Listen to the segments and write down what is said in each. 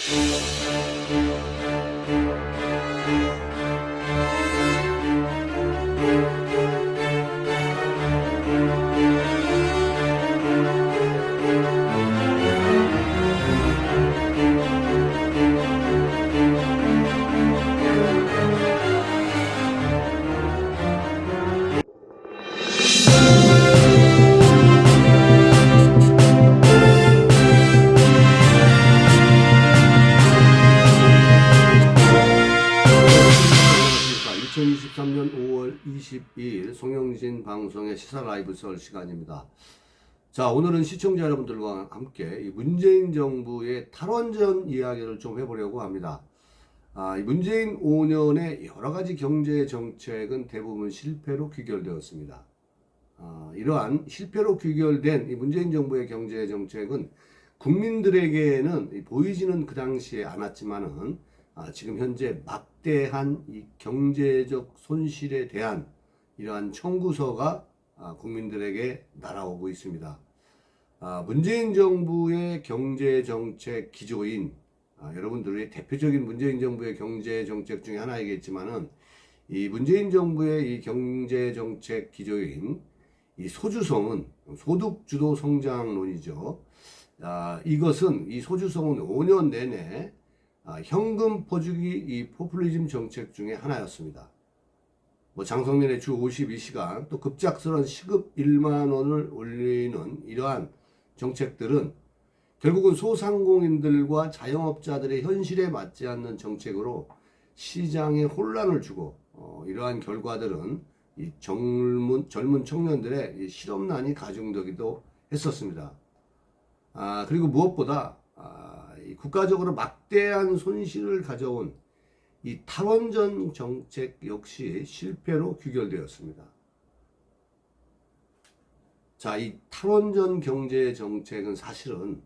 안녕하십니까. 2023년 5월 22일 송영진 방송의 시사 라이브 설 시간입니다. 자, 오늘은 시청자 여러분들과 함께 이 문재인 정부의 탈원전 이야기를 좀 해보려고 합니다. 이 문재인 5년의 여러 가지 경제 정책은 대부분 실패로 귀결되었습니다. 이러한 실패로 귀결된 이 문재인 정부의 경제 정책은 국민들에게는 보이지는 그 당시에 않았지만은 지금 현재 막대한 이 경제적 손실에 대한 이러한 청구서가 국민들에게 날아오고 있습니다. 문재인 정부의 경제 정책 기조인 여러분들의 대표적인 문재인 정부의 경제 정책 중에 하나이겠지만은 이 문재인 정부의 이 경제 정책 기조인 이 소주성은 소득 주도 성장론이죠. 이것은 이 소주성은 5년 내내 현금 퍼주기 이 포퓰리즘 정책 중에 하나였습니다. 장성민의 주 52시간 또 급작스러운 시급 1만 원을 올리는 이러한 정책들은 결국은 소상공인들과 자영업자들의 현실에 맞지 않는 정책으로 시장에 혼란을 주고 이러한 결과들은 이 젊은 청년들의 이 실업난이 가중되기도 했었습니다. 그리고 무엇보다 국가적으로 막대한 손실을 가져온 이 탈원전 정책 역시 실패로 귀결되었습니다. 자, 이 탈원전 경제 정책은 사실은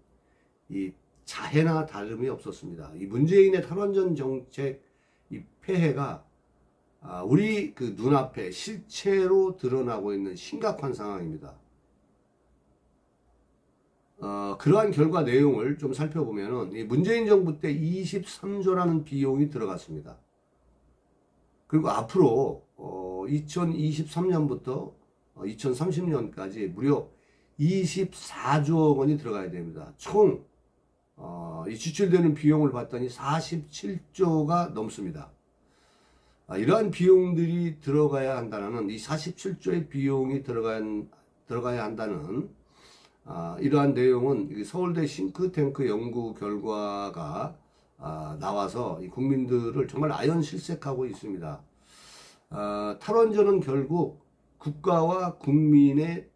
이 자해나 다름이 없었습니다. 이 문재인의 탈원전 정책 이 폐해가 우리 그 눈앞에 실체로 드러나고 있는 심각한 상황입니다. 그러한 결과 내용을 좀 살펴보면은 이 문재인 정부 때 23조라는 비용이 들어갔습니다. 그리고 앞으로 2023년부터 2030년까지 무려 24조 원이 들어가야 됩니다. 총 이 지출되는 비용을 봤더니 47조가 넘습니다. 이러한 비용들이 들어가야 한다는 이 47조의 비용이 들어가야 한다는 이러한 내용은 서울대 싱크탱크 연구 결과가 나와서 국민들을 정말 아연실색하고 있습니다. 탈원전은 결국 국가와 국민에게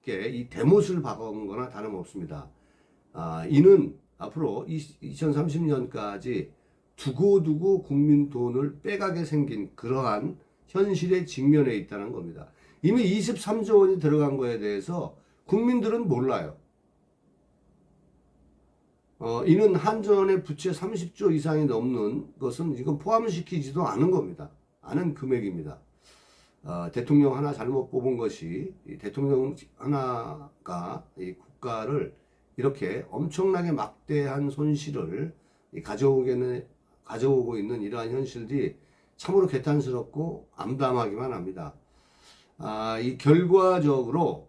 이 대못을 박은 거나 다름없습니다. 이는 앞으로 2030년까지 두고두고 국민 돈을 빼가게 생긴 그러한 현실에 직면해 있다는 겁니다. 이미 23조 원이 들어간 거에 대해서 국민들은 몰라요. 이는 한전의 부채 30조 이상이 넘는 것은 이건 포함시키지도 않은 겁니다. 않은 금액입니다. 대통령 하나 잘못 뽑은 것이 대통령 하나가 이 국가를 이렇게 엄청나게 막대한 손실을 가져오고 있는 이러한 현실들이 참으로 개탄스럽고 암담하기만 합니다. 이 결과적으로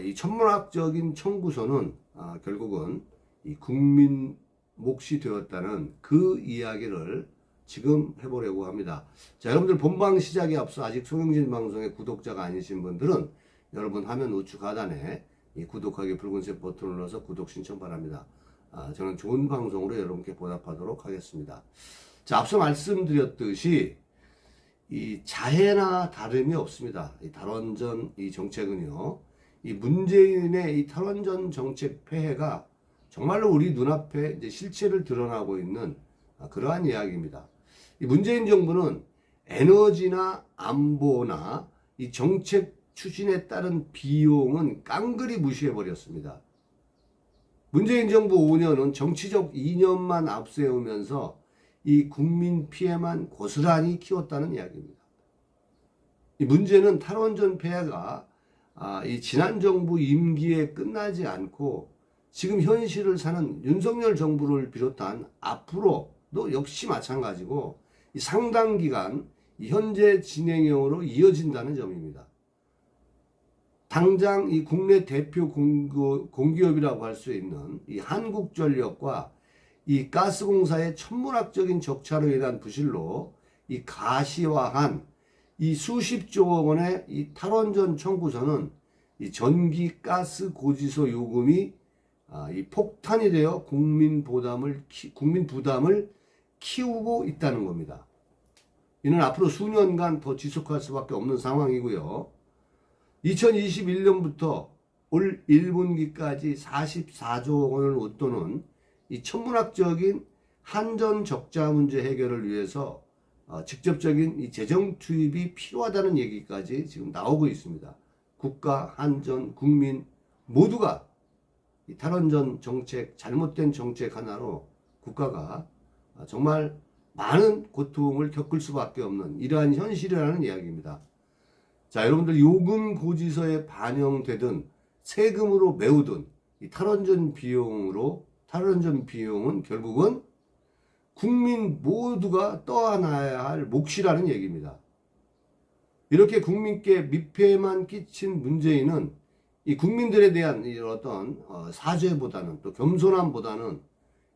이 천문학적인 청구서는 결국은 이 국민 몫이 되었다는 그 이야기를 지금 해보려고 합니다. 자, 여러분들 본방 시작에 앞서 아직 송영진 방송의 구독자가 아니신 분들은 여러분 화면 우측 하단에 이 구독하기 붉은색 버튼을 눌러서 구독 신청 바랍니다. 저는 좋은 방송으로 여러분께 보답하도록 하겠습니다. 자, 앞서 말씀드렸듯이 이 자해나 다름이 없습니다. 이 탈원전 이 정책은요, 이 문재인의 이 탈원전 정책 폐해가 정말로 우리 눈앞에 이제 실체를 드러나고 있는 그러한 이야기입니다. 이 문재인 정부는 에너지나 안보나 이 정책 추진에 따른 비용은 깡그리 무시해버렸습니다. 문재인 정부 5년은 정치적 이념만 앞세우면서 이 국민 피해만 고스란히 키웠다는 이야기입니다. 이 문제는 탈원전 폐해가 이 지난 정부 임기에 끝나지 않고 지금 현실을 사는 윤석열 정부를 비롯한 앞으로도 역시 마찬가지고 이 상당 기간 현재 진행형으로 이어진다는 점입니다. 당장 이 국내 대표 공기업이라고 할 수 있는 이 한국전력과 이 가스공사의 천문학적인 적차로 인한 부실로 이 가시화한 이 수십조 원의 이 탈원전 청구서는 이 전기 가스 고지서 요금이 이 폭탄이 되어 국민 부담을 키우고 있다는 겁니다. 이는 앞으로 수년간 더 지속할 수밖에 없는 상황이고요. 2021년부터 올 1분기까지 44조 원을 웃도는 이 천문학적인 한전 적자 문제 해결을 위해서 직접적인 이 재정 투입이 필요하다는 얘기까지 지금 나오고 있습니다. 국가, 한전, 국민 모두가 이 탈원전 정책, 잘못된 정책 하나로 국가가 정말 많은 고통을 겪을 수밖에 없는 이러한 현실이라는 이야기입니다. 자, 여러분들 요금 고지서에 반영되든 세금으로 메우든 이 탈원전 비용은 결국은 국민 모두가 떠안아야 할 몫이라는 얘기입니다. 이렇게 국민께 민폐만 끼친 문재인은 이 국민들에 대한 어떤 사죄보다는 또 겸손함보다는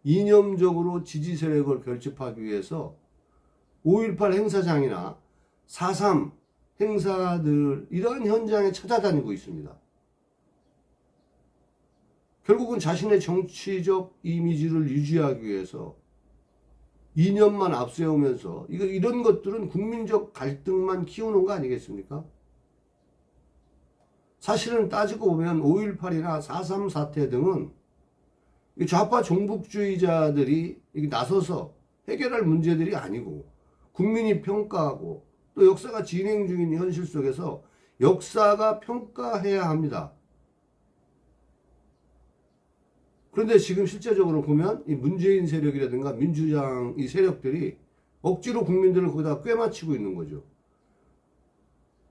이념적으로 지지 세력을 결집하기 위해서 5.18 행사장이나 4.3 행사들 이러한 현장에 찾아다니고 있습니다. 결국은 자신의 정치적 이미지를 유지하기 위해서 이념만 앞세우면서 이런 것들은 국민적 갈등만 키우는 거 아니겠습니까? 사실은 따지고 보면 5.18이나 4.3 사태 등은 좌파 종북주의자들이 나서서 해결할 문제들이 아니고 국민이 평가하고 또 역사가 진행 중인 현실 속에서 역사가 평가해야 합니다. 그런데 지금 실제적으로 보면 이 문재인 세력이라든가 민주당 이 세력들이 억지로 국민들을 거기다 꿰맞추고 있는 거죠.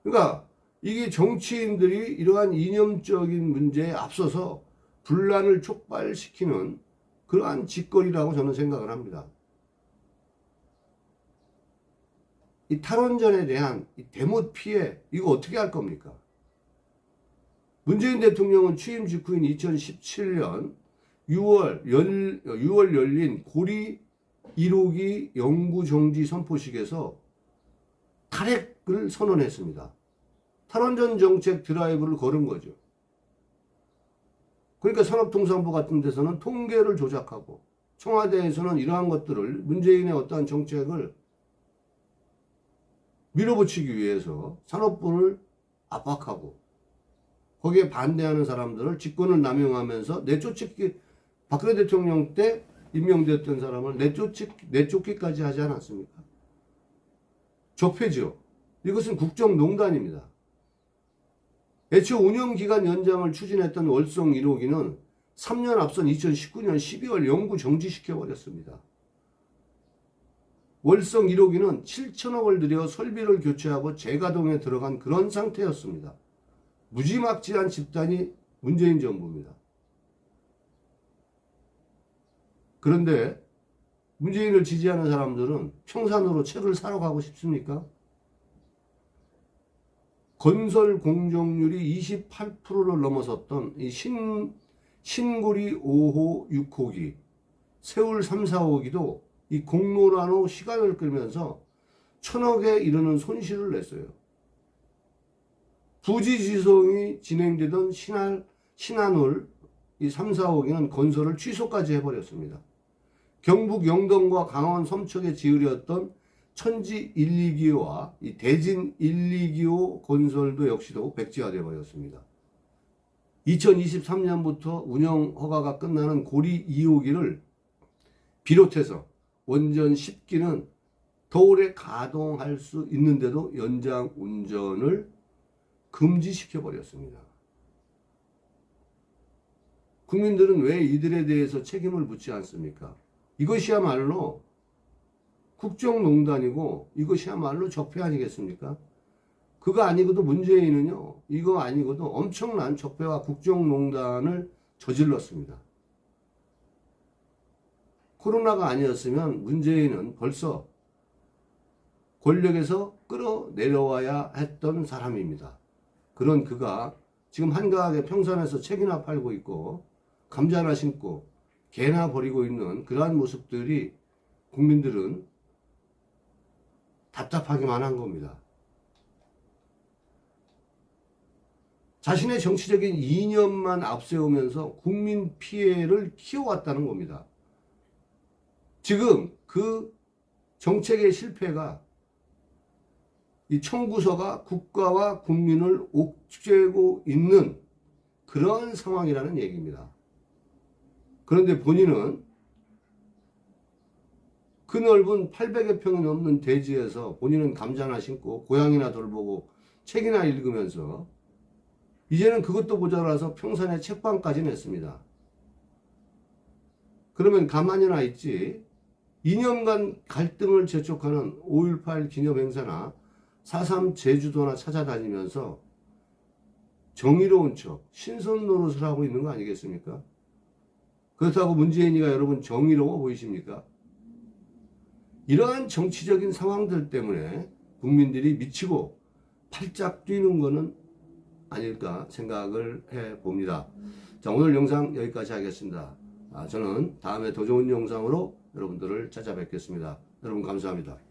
그러니까 이게 정치인들이 이러한 이념적인 문제에 앞서서 분란을 촉발시키는 그러한 짓거리라고 저는 생각을 합니다. 이 탈원전에 대한 이 대못 피해 이거 어떻게 할 겁니까? 문재인 대통령은 취임 직후인 2017년 6월 열린 고리 1호기 영구 정지 선포식에서 탈핵을 선언했습니다. 탈원전 정책 드라이브를 걸은 거죠. 그러니까 산업통상부 같은 데서는 통계를 조작하고 청와대에서는 이러한 것들을 문재인의 어떠한 정책을 밀어붙이기 위해서 산업부를 압박하고 거기에 반대하는 사람들을 직권을 남용하면서 내쫓기 박근혜 대통령 때 임명됐던 사람을 내쫓기까지 하지 않았습니까? 적폐죠. 이것은 국정농단입니다. 애초 운영기간 연장을 추진했던 월성 1호기는 3년 앞선 2019년 12월 영구 정지시켜버렸습니다. 월성 1호기는 7천억을 들여 설비를 교체하고 재가동에 들어간 그런 상태였습니다. 무지막지한 집단이 문재인 정부입니다. 그런데 문재인을 지지하는 사람들은 평산으로 책을 사러 가고 싶습니까? 건설 공정률이 28%를 넘어섰던 이 신고리 5호 6호기, 세울 3, 4호기도 이 공로란으로 시간을 끌면서 1,000억에 이르는 손실을 냈어요. 부지지송이 진행되던 신한울 이 3, 4호기는 건설을 취소까지 해버렸습니다. 경북 영동과 강원 섬척에 지으려던 천지 1, 2기호와 이 대진 1, 2기호 건설도 역시도 백지화되어 버렸습니다. 2023년부터 운영 허가가 끝나는 고리 2호기를 비롯해서 원전 10기는 더 오래 가동할 수 있는데도 연장 운전을 금지시켜 버렸습니다. 국민들은 왜 이들에 대해서 책임을 묻지 않습니까? 이것이야말로 국정농단이고 이것이야말로 적폐 아니겠습니까? 그거 아니고도 문재인은요, 이거 아니고도 엄청난 적폐와 국정농단을 저질렀습니다. 코로나가 아니었으면 문재인은 벌써 권력에서 끌어내려와야 했던 사람입니다. 그런 그가 지금 한가하게 평산에서 책이나 팔고 있고 감자나 심고 개나 버리고 있는 그러한 모습들이 국민들은 답답하기만 한 겁니다. 자신의 정치적인 이념만 앞세우면서 국민 피해를 키워왔다는 겁니다. 지금 그 정책의 실패가 이 청구서가 국가와 국민을 옥죄고 있는 그런 상황이라는 얘기입니다. 그런데 본인은 그 넓은 800여 평이 넘는 대지에서 본인은 감자나 심고 고양이나 돌보고 책이나 읽으면서 이제는 그것도 모자라서 평산에 책방까지 냈습니다. 그러면 가만히나 있지. 이념 간 갈등을 재촉하는 5.18 기념행사나 4.3 제주도나 찾아다니면서 정의로운 척, 신선 노릇을 하고 있는 거 아니겠습니까? 그렇다고 문재인이가 여러분 정의로워 보이십니까? 이러한 정치적인 상황들 때문에 국민들이 미치고 팔짝 뛰는 거는 아닐까 생각을 해 봅니다. 자, 오늘 영상 여기까지 하겠습니다. 저는 다음에 더 좋은 영상으로 여러분들을 찾아뵙겠습니다. 여러분 감사합니다.